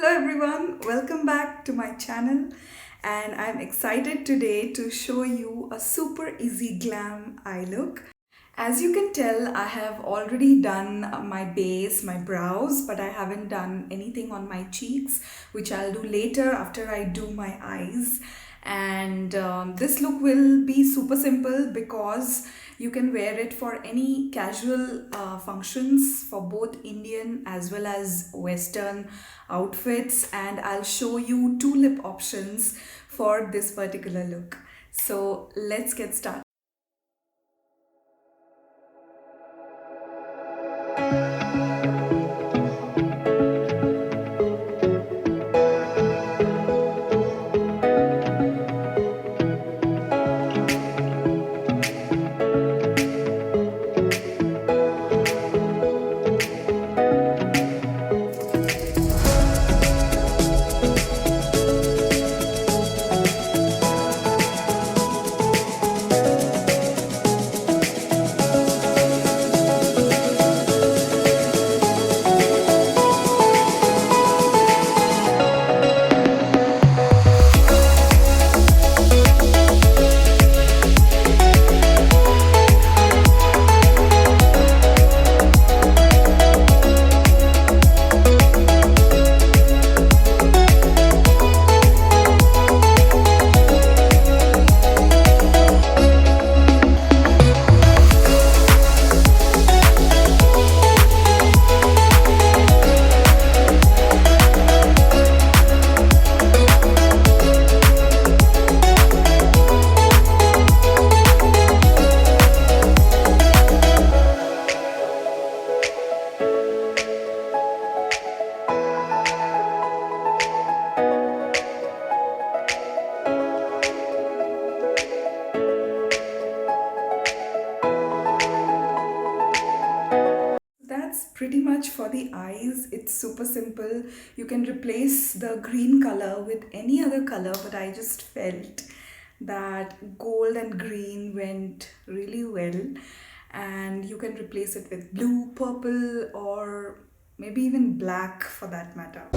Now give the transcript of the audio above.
Hello everyone, welcome back to my channel, and I'm excited today to show you a super easy glam eye look. As you can tell, I have already done my base, my brows, but I haven't done anything on my cheeks, which I'll do later after I do my eyes. And this look will be super simple because you can wear it for any casual functions for both Indian as well as Western outfits, and I'll show you two lip options for this particular look. So let's get started. That's pretty much for the eyes. It's super simple. You can replace the green color with any other color, but I just felt that gold and green went really well. And you can replace it with blue, purple, or maybe even black for that matter.